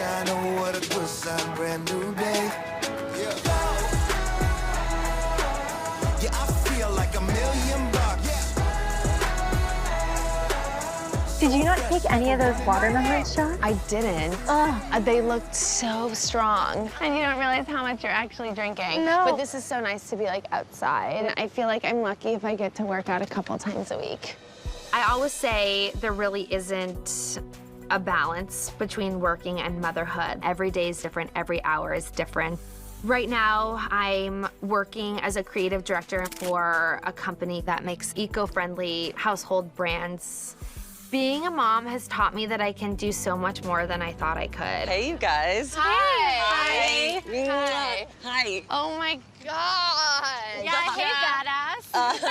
sunshine, oh what a good sign, brand new day. Yeah, I feel like $1,000,000. Did you not take any of those watermelon shots? I didn't. They looked so strong. And you don't realize how much you're actually drinking. No. But this is so nice to be like outside. I feel like I'm lucky if I get to work out a couple times a week. I always say there really isn't a balance between working and motherhood. Every day is different, every hour is different. Right now, I'm working as a creative director for a company that makes eco-friendly household brands. Being a mom has taught me that I can do so much more than I thought I could. Hey, you guys. Hi. Hi. Hi. Oh my God. Yeah, hey, badass.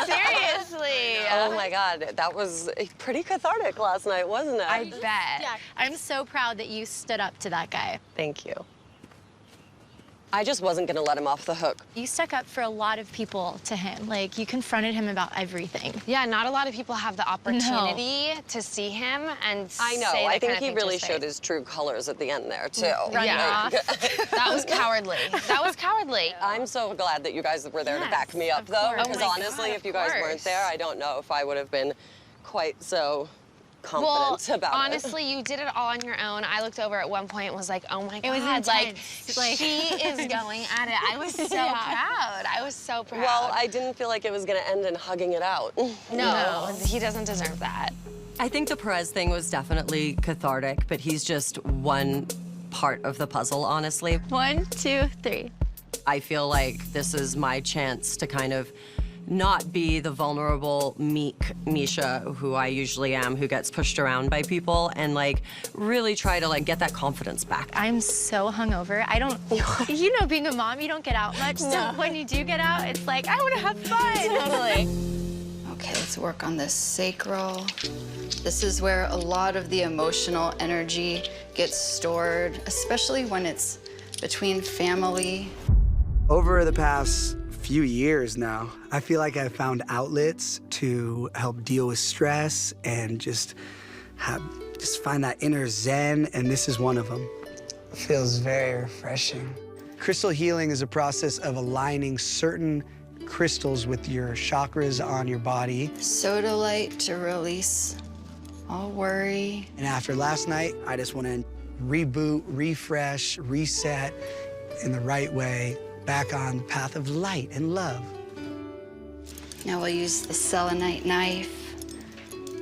Seriously. Oh my God, that was pretty cathartic last night, wasn't it? I bet. Yeah, I'm so proud that you stood up to that guy. Thank you. I just wasn't gonna let him off the hook. You stuck up for a lot of people to him. Like, you confronted him about everything. Yeah, not a lot of people have the opportunity to see him and I know, say I the think kind of he thing really to his showed face. his true colors at the end there, too. Running Yeah. off. That was cowardly. That was cowardly. I'm so glad that you guys were there to Yes, back me up, of though, course. because Oh my honestly, God, if you guys of weren't course. there, I don't know if I would have been quite so Well, confident about it. honestly, you did it all on your own. I looked over at one point and was like, oh my God. It was like, intense. Like- she is going at it. I was so Yeah. proud. I was so proud. Well, I didn't feel like it was gonna end in hugging it out. No, he doesn't deserve that. I think the Perez thing was definitely cathartic, but he's just one part of the puzzle, honestly. 1, 2, 3. I feel like this is my chance to kind of not be the vulnerable, meek Misha who I usually am, who gets pushed around by people, and like really try to like get that confidence back. I'm so hungover. I don't, you know, being a mom, you don't get out much. So when you do get out, it's like, I want to have fun. Totally. Okay, let's work on this sacral. This is where a lot of the emotional energy gets stored, especially when it's between family. Over the past few years now, I feel like I've found outlets to help deal with stress and just find that inner zen, and this is one of them. It feels very refreshing. Crystal healing is a process of aligning certain crystals with your chakras on your body. Sodalite to release all worry. And after last night, I just want to reboot, refresh, reset in the right way, back on the path of light and love. Now we'll use the selenite knife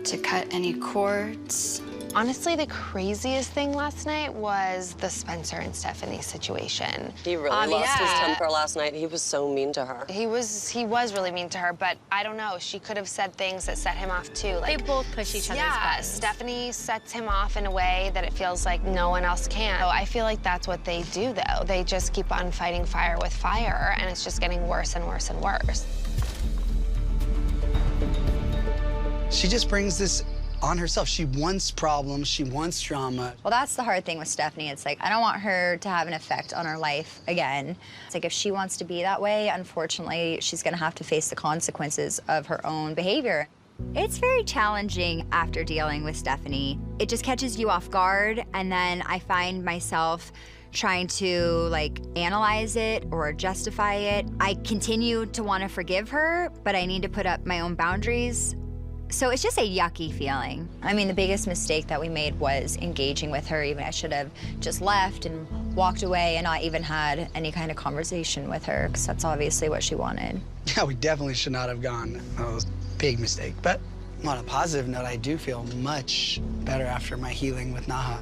to cut any cords. Honestly, the craziest thing last night was the Spencer and Stephanie situation. He really lost his yeah. temper last night. He was so mean to her. He was really mean to her, but I don't know. She could have said things that set him off too. They Like, both push each other's yeah, buttons. Stephanie sets him off in a way that it feels like no one else can. So I feel like that's what they do, though. They just keep on fighting fire with fire, and it's just getting worse and worse and worse. She just brings this on herself. She wants problems, she wants drama. Well, that's the hard thing with Stephanie. It's like, I don't want her to have an effect on her life again. It's like, if she wants to be that way, unfortunately, she's gonna have to face the consequences of her own behavior. It's very challenging after dealing with Stephanie. It just catches you off guard, and then I find myself trying to like analyze it or justify it. I continue to want to forgive her, but I need to put up my own boundaries. So it's just a yucky feeling. I mean, the biggest mistake that we made was engaging with her. Even I should have just left and walked away and not even had any kind of conversation with her, because that's obviously what she wanted. Yeah, we definitely should not have gone. That was a big mistake. But on a positive note, I do feel much better after my healing with Naha.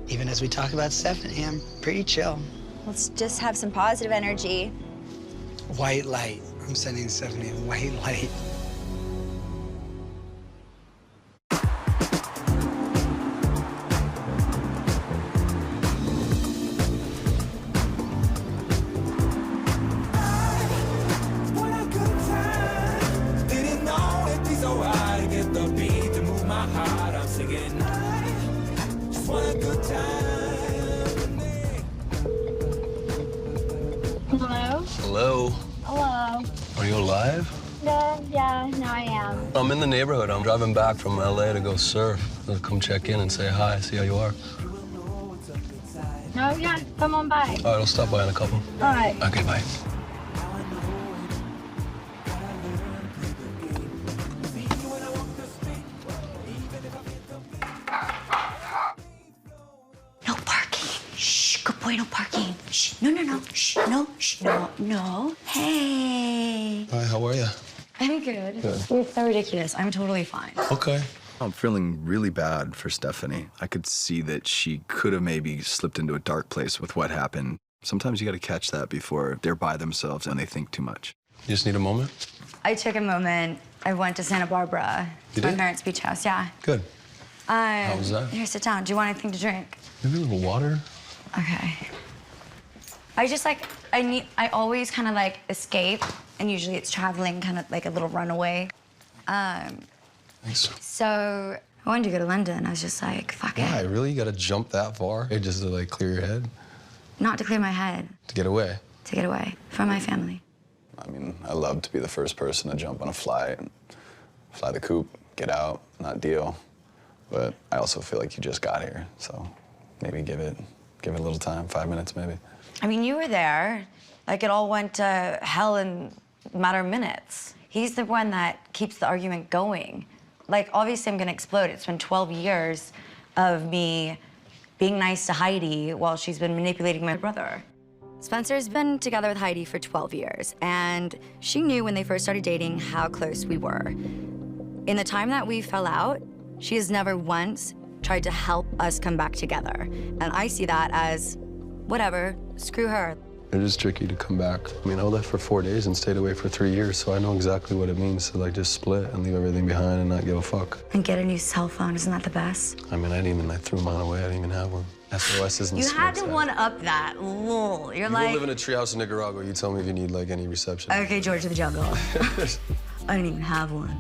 Even as we talk about Stephanie, I'm pretty chill. Let's just have some positive energy. White light. I'm sending Stephanie white light. What a good time. Didn't know it'd be so hard to get the beat to move my heart. I'm singing, I just want a good time. Hello? Hello. Hello. Are you alive? Yeah, no, I am. I'm in the neighborhood. I'm driving back from LA to go surf. I'll come check in and say hi, see how you are. No, yeah, come on by. All right, I'll stop by in a couple. All right. Okay, bye. No parking. Shh, good boy, no parking. Shh, no. Shh, no. Hey. Hi, how are you? I'm good. Good. You're so ridiculous. I'm totally fine. Okay. I'm feeling really bad for Stephanie. I could see that she could have maybe slipped into a dark place with what happened. Sometimes you got to catch that before they're by themselves and they think too much. You just need a moment? I took a moment. I went to Santa Barbara. You to my did? parents' beach house, yeah. Good. How was that? Here, sit down. Do you want anything to drink? Maybe a little water? Okay. I just I always kind of like escape, and usually it's traveling, kind of like a little runaway. Thanks. So I wanted to go to London. I was just like, fuck Why? it. Really? You gotta jump that far? Just to like clear your head? Not to clear my head, To get away? to get away from my family. I mean, I love to be the first person to jump on a flight, fly the coop, get out, not deal. But I also feel like you just got here, so maybe give it a little time, 5 minutes maybe. I mean, you were there. Like, it all went to hell in a matter of minutes. He's the one that keeps the argument going. Like, obviously, I'm gonna explode. It's been 12 years of me being nice to Heidi while she's been manipulating my brother. Spencer's been together with Heidi for 12 years, and she knew when they first started dating how close we were. In the time that we fell out, she has never once tried to help us come back together. And I see that as, whatever, screw her. It is tricky to come back. I mean, I left for 4 days and stayed away for 3 years, so I know exactly what it means to like just split and leave everything behind and not give a fuck. And get a new cell phone, isn't that the best? I mean, I threw mine away. I didn't even have one. SOS isn't You had to one-up that, lol. You're You like, go live in a treehouse in Nicaragua. You tell me if you need like any reception. okay, George of the Jungle. I don't even have one.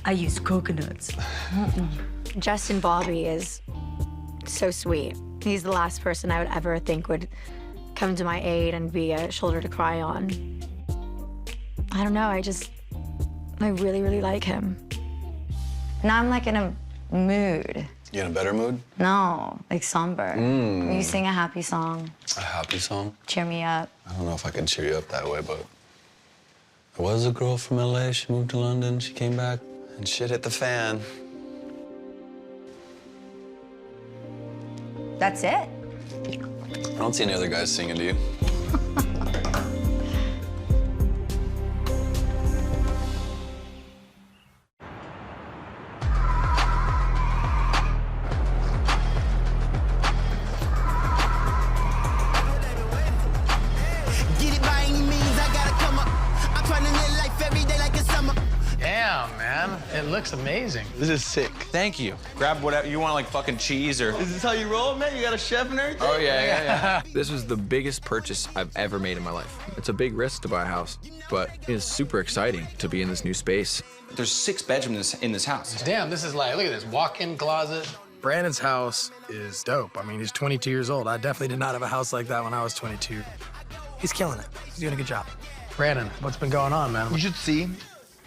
I use coconuts. Justin Bobby is so sweet. He's the last person I would ever think would come to my aid and be a shoulder to cry on. I don't know, I really, really like him. Now I'm like in a mood. You in a better mood? No, like somber. Will you sing a happy song? A happy song? Cheer me up. I don't know if I could cheer you up that way, but there was a girl from LA. She moved to London. She came back, and shit hit the fan. That's it? I don't see any other guys singing, do you? Get it by any means, I gotta come up. I'm trying to live life every day like it's summer. Damn, man. It looks amazing. This is sick. Thank you. Grab whatever you want, like fucking cheese or. Is this how you roll, man? You got a chef and everything? Oh, yeah. This was the biggest purchase I've ever made in my life. It's a big risk to buy a house, but it's super exciting to be in this new space. There's 6 bedrooms in this house. Damn, this is like, look at this walk-in closet. Brandon's house is dope. I mean, he's 22 years old. I definitely did not have a house like that when I was 22. He's killing it. He's doing a good job. Brandon, what's been going on, man? You should see.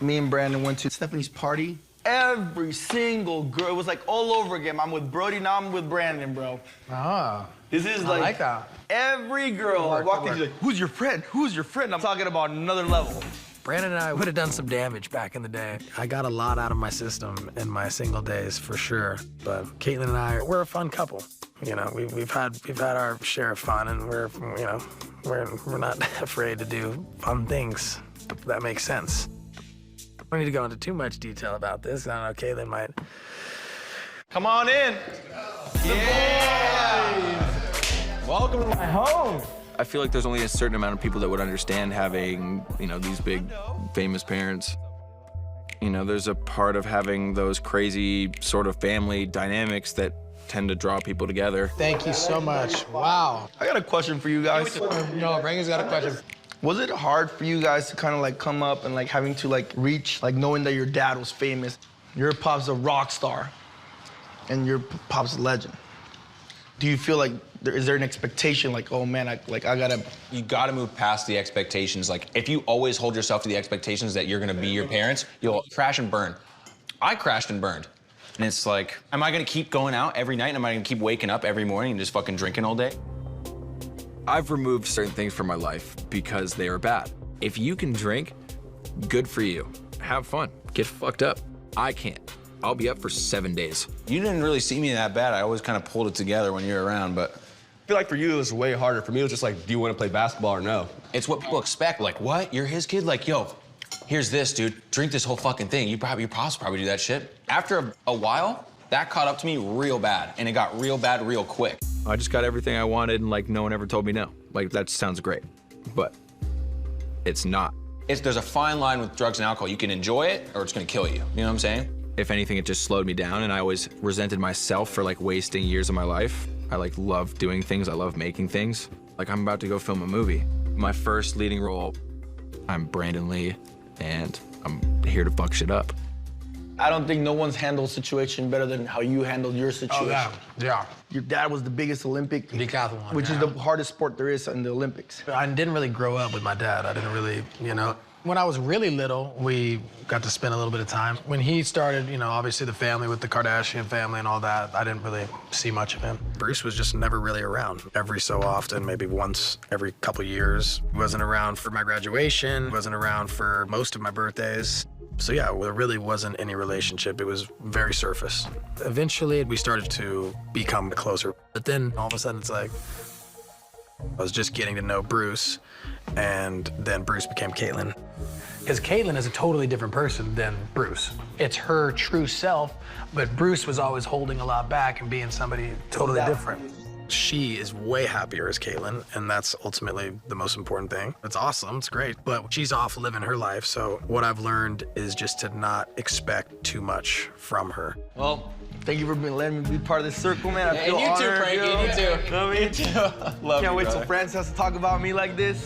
Me and Brandon went to Stephanie's party. Every single girl, it was like all over again. I'm with Brody, now I'm with Brandon, bro. Ah. This is I like that. Every girl I walked in, she's like, who's your friend? Who's your friend? I'm talking about another level. Brandon and I would have done some damage back in the day. I got a lot out of my system in my single days, for sure. But Caitlin and I, we're a fun couple. You know, we've had our share of fun, and we're not afraid to do fun things. If that makes sense. I don't need to go into too much detail about this. I don't know, Caitlin might. Come on in. Yeah. Welcome to my home. I feel like there's only a certain amount of people that would understand having, these big famous parents. There's a part of having those crazy sort of family dynamics that tend to draw people together. Thank you so much. Wow. I got a question for you guys. No, Brandon's got a question. Was it hard for you guys to kind of like come up and like having to like reach, like knowing that your dad was famous? Your pop's a rock star and your pop's a legend. Do you feel like, is there an expectation like, oh man, I gotta... You gotta move past the expectations. Like, if you always hold yourself to the expectations that you're gonna be your parents, you'll crash and burn. I crashed and burned. And it's like, am I gonna keep going out every night? Am I gonna keep waking up every morning and just fucking drinking all day? I've removed certain things from my life because they are bad. If you can drink, good for you. Have fun, get fucked up. I can't. I'll be up for 7 days. You didn't really see me that bad. I always kind of pulled it together when you were around, but I feel like for you, it was way harder. For me, it was just like, do you want to play basketball or no? it's what people expect. Like, what? You're his kid? Like, yo, here's this, dude. Drink this whole fucking thing. Your pops probably do that shit. After a while, that caught up to me real bad, and it got real bad real quick. I just got everything I wanted, and like no one ever told me no. Like that sounds great, but it's not. There's a fine line with drugs and alcohol. You can enjoy it, or it's gonna kill you. You know what I'm saying? If anything, it just slowed me down, and I always resented myself for like wasting years of my life. I like love doing things. I love making things. Like I'm about to go film a movie. My first leading role. I'm Brandon Lee, and I'm here to fuck shit up. I don't think no one's handled a situation better than how you handled your situation. Oh, yeah. Your dad was the biggest Olympic decathlon, which is the hardest sport there is in the Olympics. I didn't really grow up with my dad. I didn't really, When I was really little, we got to spend a little bit of time. When he started, obviously the family with the Kardashian family and all that, I didn't really see much of him. Bruce was just never really around. Every so often, maybe once every couple years. He wasn't around for my graduation, wasn't around for most of my birthdays. So yeah, there really wasn't any relationship. It was very surface. Eventually, we started to become closer. But then all of a sudden, it's like, I was just getting to know Bruce, and then Bruce became Caitlyn. Because Caitlyn is a totally different person than Bruce. It's her true self, but Bruce was always holding a lot back and being somebody totally different. She is way happier as Caitlyn, and that's ultimately the most important thing. It's awesome, it's great, but she's off living her life, so what I've learned is just to not expect too much from her. Well, thank you for letting me be part of this circle, man. I feel and you honored, too, Frankie, you too. Me too. Love Can't you, wait till brother. Francis has to talk about me like this.